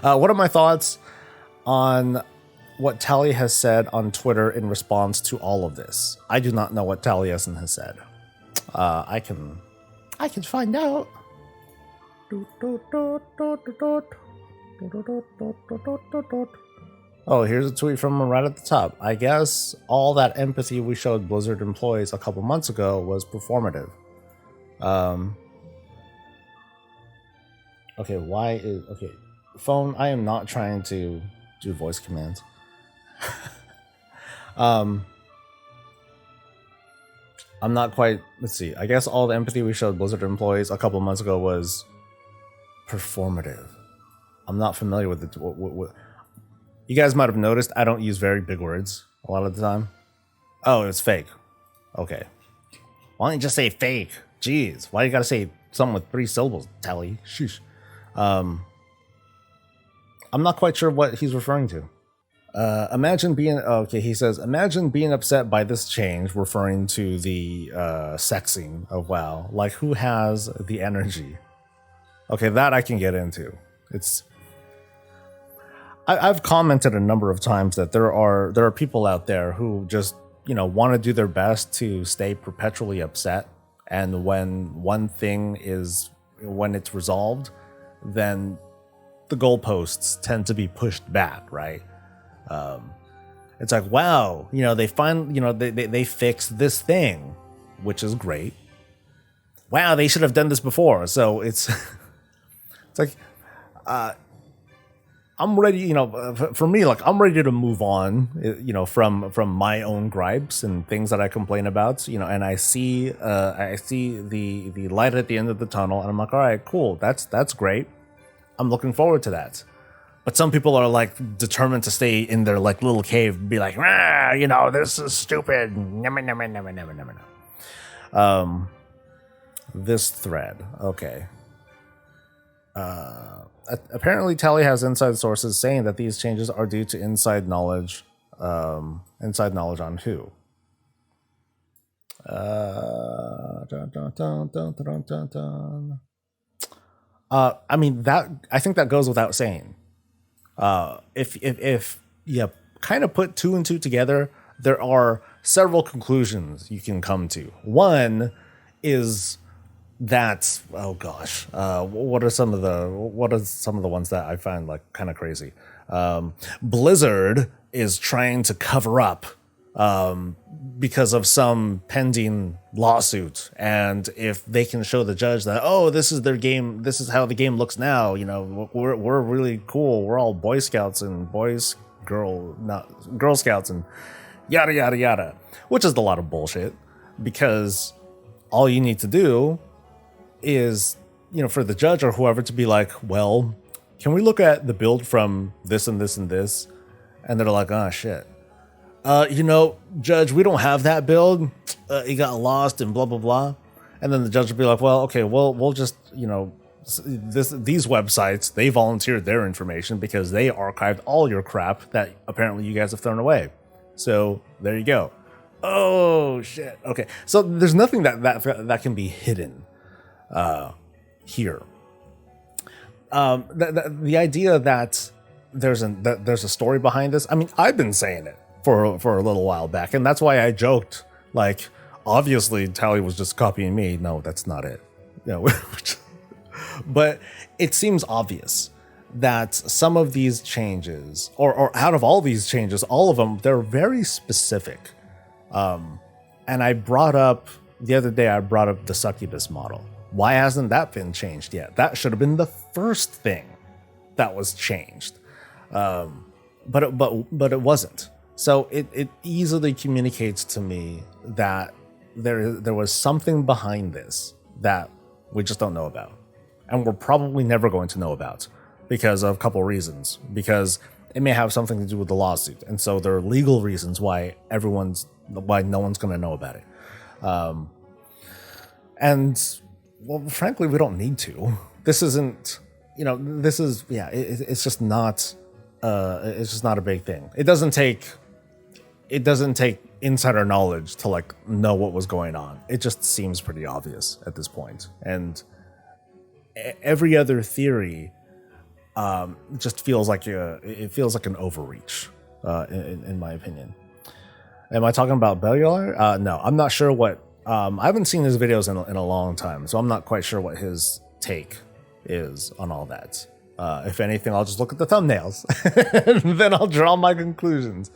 What are my thoughts on what Tali has said on Twitter in response to all of this? I do not know what Taliesin has said. I can find out. Oh, here's a tweet from him right at the top. I guess all that empathy we showed Blizzard employees a couple months ago was performative. Okay, okay, phone, I am not trying to do voice commands. I'm not quite, let's see. I guess all the empathy we showed Blizzard employees a couple months ago was performative. I'm not familiar with it. You guys might have noticed I don't use very big words a lot of the time. Oh, it's fake. Okay. Why don't you just say fake? Jeez, why you gotta say something with 3 syllables, Tally? Sheesh. I'm not quite sure what he's referring to. He says, imagine being upset by this change, referring to the sexing of WoW. Like, who has the energy? Okay, that I can get into. I've commented a number of times that there are people out there who just, want to do their best to stay perpetually upset. And when it's resolved, then the goalposts tend to be pushed back, right? It's like, wow, they fixed this thing, which is great. Wow, they should have done this before. So it's like, I'm ready, for me, like, I'm ready to move on, from my own gripes and things that I complain about, and I see the light at the end of the tunnel, and I'm like, all right, cool, that's great. I'm looking forward to that. But some people are like determined to stay in their like little cave and be like, this is stupid. This thread, okay. Apparently Tally has inside sources saying that these changes are due to inside knowledge on who? I mean, that I think that goes without saying. If you kind of put 2 and 2 together, there are several conclusions you can come to. One is that, oh gosh, what are some of the ones that I find like kind of crazy? Blizzard is trying to cover up because of some pending lawsuit, and if they can show the judge that, oh, this is their game, this is how the game looks now, we're really cool, we're all Boy Scouts and Girl Scouts and yada yada yada, which is a lot of bullshit, because all you need to do is, for the judge or whoever to be like, well, can we look at the build from this and this and this? And they're like, oh shit, judge, we don't have that build. It got lost and blah, blah, blah. And then the judge will be like, well, okay, we'll just, these websites, they volunteered their information because they archived all your crap that apparently you guys have thrown away. So there you go. Oh shit. Okay. So there's nothing that can be hidden here. The idea that there's a story behind this. I mean, I've been saying it for a little while back, and that's why I joked, like, obviously Tally was just copying me. No, that's not it. But it seems obvious that some of these changes, or out of all these changes, all of them, they're very specific. And I brought up the other day, the succubus model. Why hasn't that been changed yet? That should have been the first thing that was changed. But it wasn't. So it easily communicates to me that there was something behind this that we just don't know about. And we're probably never going to know about because of a couple reasons. Because it may have something to do with the lawsuit. And so there are legal reasons why no one's going to know about it. And, well, frankly, we don't need to. This isn't, it's just not a big thing. It doesn't take insider knowledge to like know what was going on. It just seems pretty obvious at this point. And every other theory just feels like it feels like an overreach, in my opinion. Am I talking about Bellular? No, I'm not sure what. I haven't seen his videos in a long time, so I'm not quite sure what his take is on all that. If anything, I'll just look at the thumbnails, and then I'll draw my conclusions.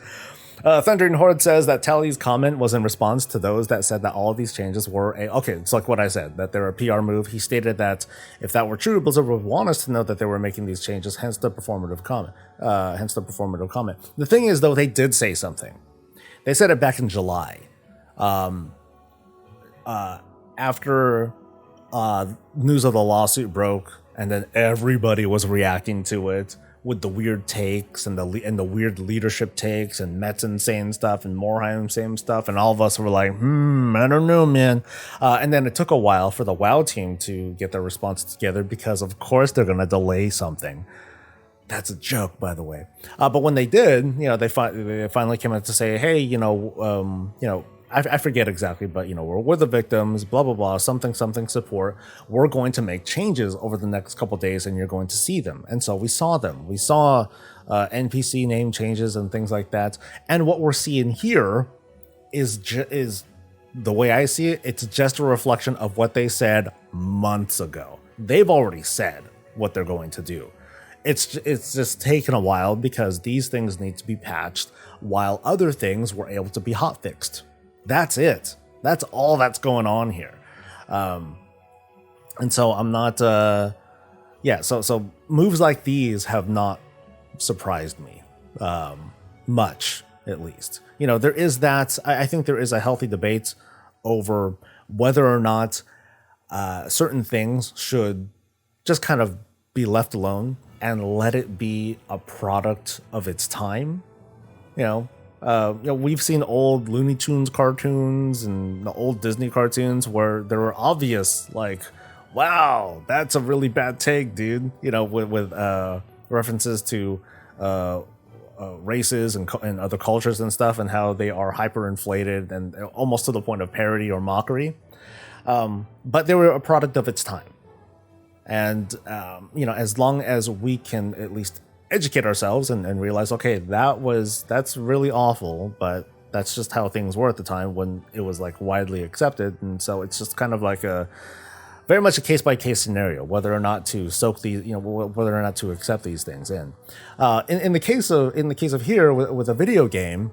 Thundering Horde says that Talie's comment was in response to those that said that all of these changes were okay, it's like what I said, that they're a PR move. He stated that if that were true, Blizzard would want us to know that they were making these changes, hence the performative comment. The thing is, though, they did say something. They said it back in July. After news of the lawsuit broke, and then everybody was reacting to it with the weird takes and the weird leadership takes, and Metzen saying stuff and Morheim saying stuff, and all of us were like, I don't know, man. And then it took a while for the WoW team to get their response together, because of course they're gonna delay something. That's a joke, by the way. But when they did, they finally came out to say, hey, I forget exactly, but we're the victims, blah blah blah, something support. We're going to make changes over the next couple days, and you're going to see them. And so we saw them. We saw NPC name changes and things like that. And what we're seeing here is the way I see it. It's just a reflection of what they said months ago. They've already said what they're going to do. It's just taken a while because these things need to be patched, while other things were able to be hotfixed. That's it. That's all that's going on here. And so I'm not, so moves like these have not surprised me, much, at least. There is that, I think there is a healthy debate over whether or not certain things should just kind of be left alone and let it be a product of its time. We've seen old Looney Tunes cartoons and the old Disney cartoons where there were obvious, like, wow, that's a really bad take, dude. With references to races and other cultures and stuff, and how they are hyperinflated and almost to the point of parody or mockery. But they were a product of its time. And, as long as we can at least educate ourselves and realize, okay, that's really awful, but that's just how things were at the time when it was like widely accepted. And so it's just kind of like very much a case-by-case scenario, whether or not to soak these, whether or not to accept these things in. In the case of here with a video game,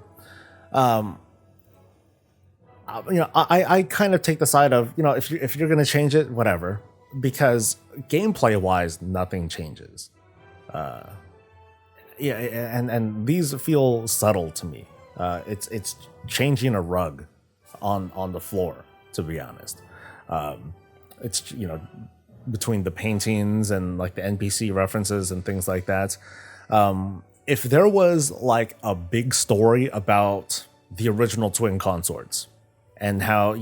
I kind of take the side of, if you're going to change it, whatever, because gameplay wise, nothing changes. And these feel subtle to me. It's changing a rug on the floor, to be honest. It's between the paintings and like the NPC references and things like that. If there was like a big story about the original twin consorts and how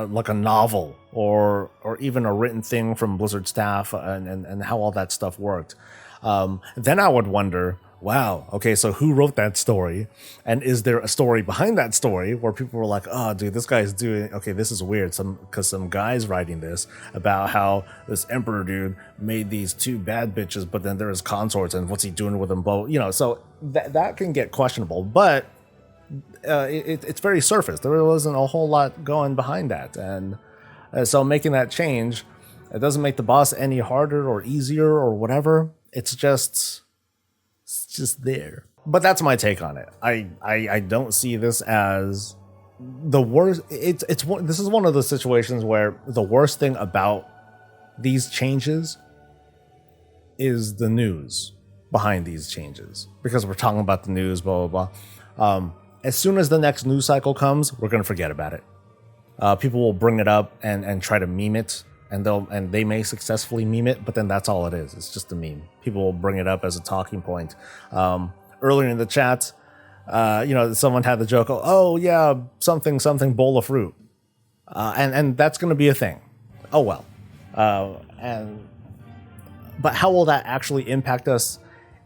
like a novel or even a written thing from Blizzard staff and how all that stuff worked, then I would wonder, wow, okay, so who wrote that story? And is there a story behind that story where people were like, oh, dude, this guy's doing, okay, this is weird. Because some guy's writing this about how this emperor dude made these two bad bitches, but then there's consorts, and what's he doing with them both? So that can get questionable. But it's very surface. There wasn't a whole lot going behind that. And so making that change, it doesn't make the boss any harder or easier or whatever. It's just there. But that's my take on it. I don't see this as the worst. This is one of those situations where the worst thing about these changes is the news behind these changes, because we're talking about the news, blah blah blah. As soon as the next news cycle comes, we're gonna forget about it. People will bring it up and try to meme it, and they may successfully meme it, but then that's all it is. It's just a meme. People will bring it up as a talking point. Earlier in the chat, someone had the joke, oh yeah, something bowl of fruit, and that's going to be a thing. Oh well, but how will that actually impact us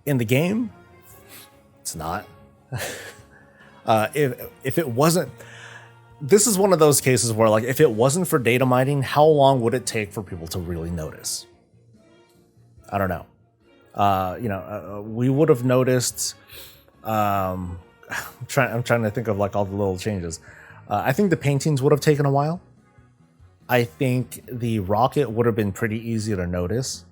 in the game? It's not. If it wasn't. This is one of those cases where, like, if it wasn't for data mining, how long would it take for people to really notice? I don't know. We would have noticed. I'm trying to think of like all the little changes. I think the paintings would have taken a while. I think the rocket would have been pretty easy to notice.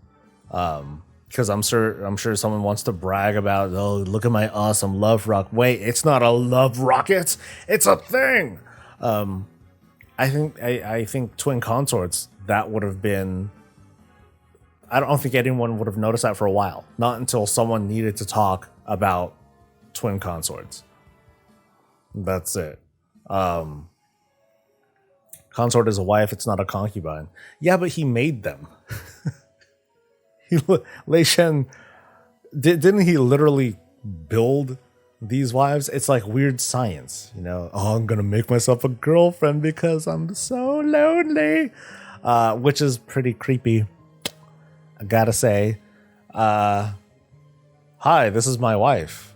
Because I'm sure someone wants to brag about, oh, look at my awesome love rocket. Wait, it's not a love rocket, it's a thing. I think twin consorts, that would have been. I don't think anyone would have noticed that for a while. Not until someone needed to talk about twin consorts. That's it. Consort is a wife, it's not a concubine. Yeah, but he made them. Lei Shen, didn't he literally build these wives? It's like weird science, Oh, I'm gonna make myself a girlfriend because I'm so lonely, which is pretty creepy. I gotta say, hi, this is my wife.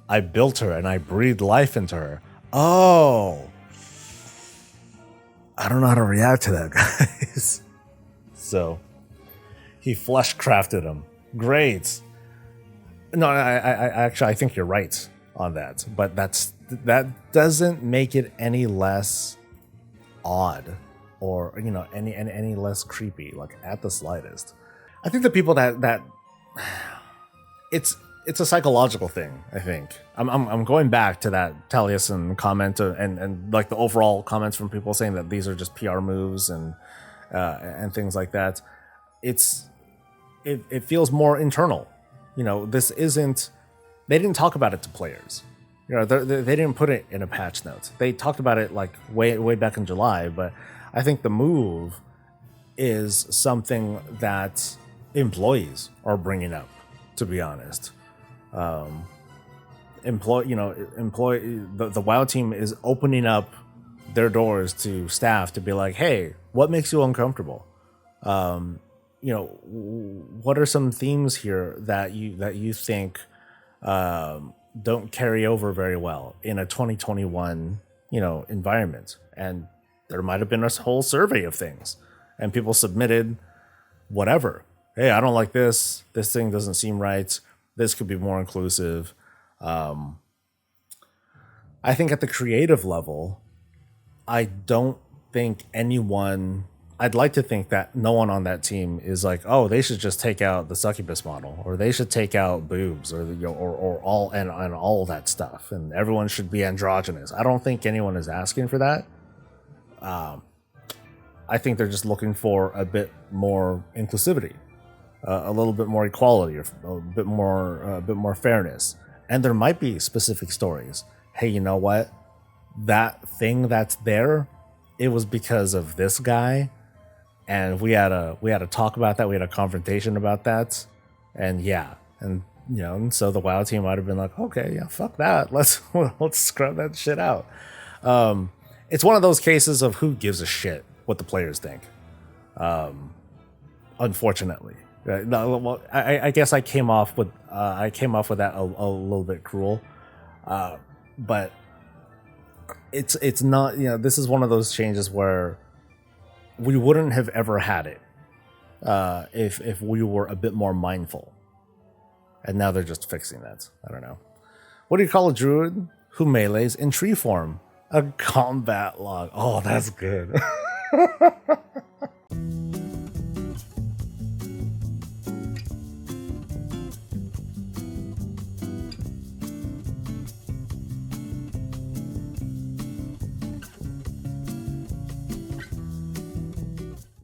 I built her and I breathed life into her. Oh, I don't know how to react to that, guys. So he flesh crafted him. Great. No, I think you're right on that, but that doesn't make it any less odd or any less creepy, like at the slightest. I think the people that it's a psychological thing. I think I'm going back to that Taliesin comment and like the overall comments from people saying that these are just PR moves and things like that. It feels more internal. This isn't. They didn't talk about it to players. They didn't put it in a patch note. They talked about it like way back in July. But I think the move is something that employees are bringing up. To be honest, the WoW team is opening up their doors to staff to be like, hey, what makes you uncomfortable? What are some themes here that you think don't carry over very well in a 2021 environment? And there might have been a whole survey of things, and people submitted whatever. Hey, I don't like this. This thing doesn't seem right. This could be more inclusive. I think at the creative level, I don't think anyone. I'd like to think that no one on that team is like, oh, they should just take out the succubus model, or they should take out boobs, or all and all that stuff, and everyone should be androgynous. I don't think anyone is asking for that. I think they're just looking for a bit more inclusivity, a little bit more equality, or a bit more fairness. And there might be specific stories. Hey, you know what? That thing that's there, it was because of this guy. And we had a talk about that. We had a confrontation about that, and and so the WoW team might have been like, okay, yeah, fuck that. Let's scrub that shit out. It's one of those cases of who gives a shit what the players think. Unfortunately, well, I guess I came off with that a little bit cruel, but it's not. This is one of those changes where we wouldn't have ever had it if we were a bit more mindful. And now they're just fixing that. I don't know. What do you call a druid who melees in tree form? A combat log. Oh, that's good.